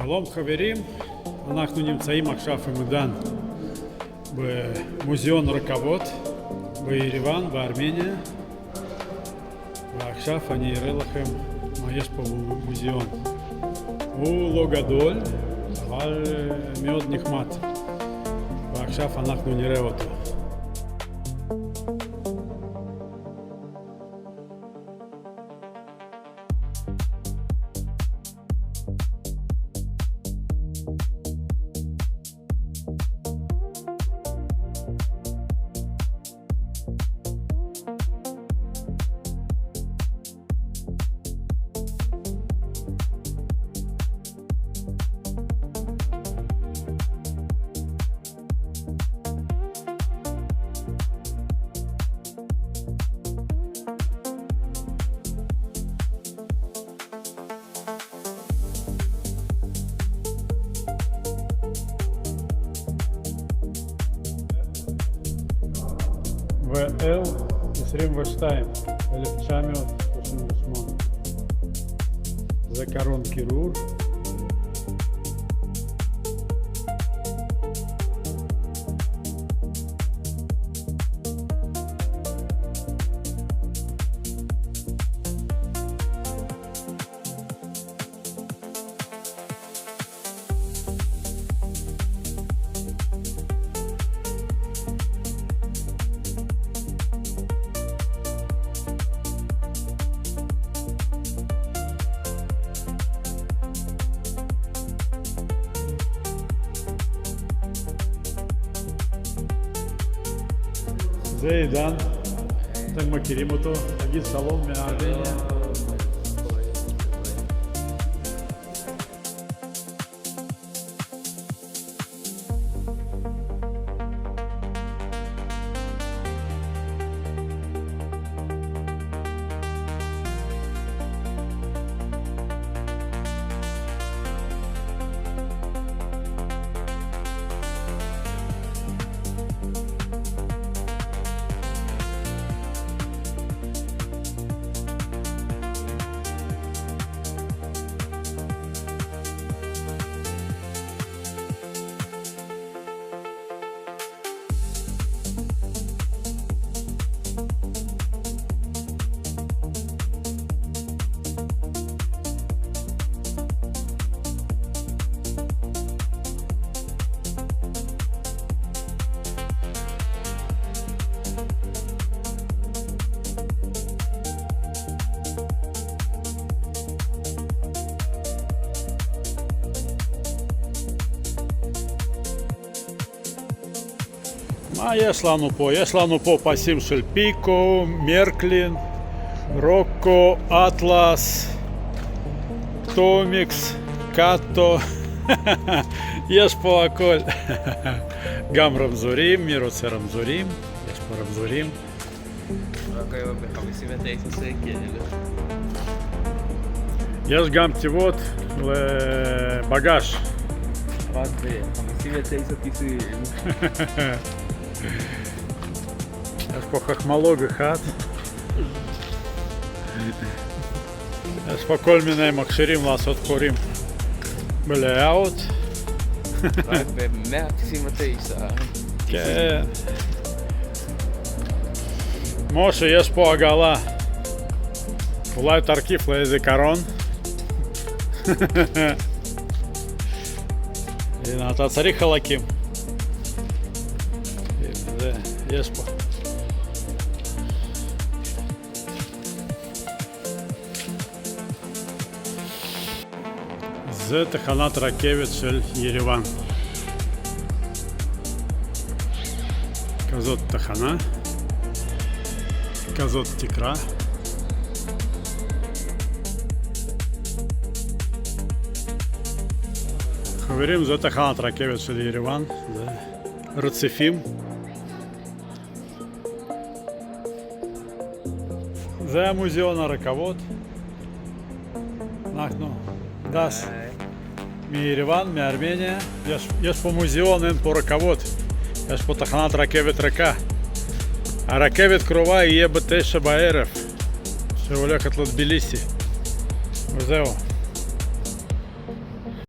שלום חברים, אנחנו נמצאים עכשיו עם עידן במוזיאון רכבות בירוואן בארמניה, ועכשיו אני אראה לכם מה יש פה במוזיאון. הוא לא גדול, אבל מאוד נחמד, ועכשיו אנחנו נראה אותו. ול-22, 1938. זיכרון קירור. זה עידן, אתם מכירים אותו, תגיד שלום מארמניה. מה יש לנו פה? יש לנו פה פסים של פיקו, מרקלין, רוקו, אטלס, טומיקס, קאטו, יש פה הכל. גם רמזורים, מי רוצה רמזורים? יש פה רמזורים. רק היום ב-59 שקל. יש גם תיבות לבגש. רק ב-59 כיסויים. יש פה חכמולוג אחד. יש פה כל מיני מכשירים לעשות חורים בלייאאוט. רק ב-199. כן. משה, יש פה עגלה. אולי תרכיב לאיזה קרון. הנה, אתה צריך חלקים. הנה, יש פה. זה תחנת רכבת של ירוואן. כזאת תחנה. כזאת תקרה. חברים, זו תחנת רכבת של ירוואן. זה רציפים. זה המוזיאון הרכבות. אנחנו דס מירוואן, מארמניה. יש פה מוזיאון, אין פה רכבות. יש פה תחנת רכבת ריקה. הרכבת קרובה יהיה ב-9 בערב, שהולכת לטביליסי. וזהו.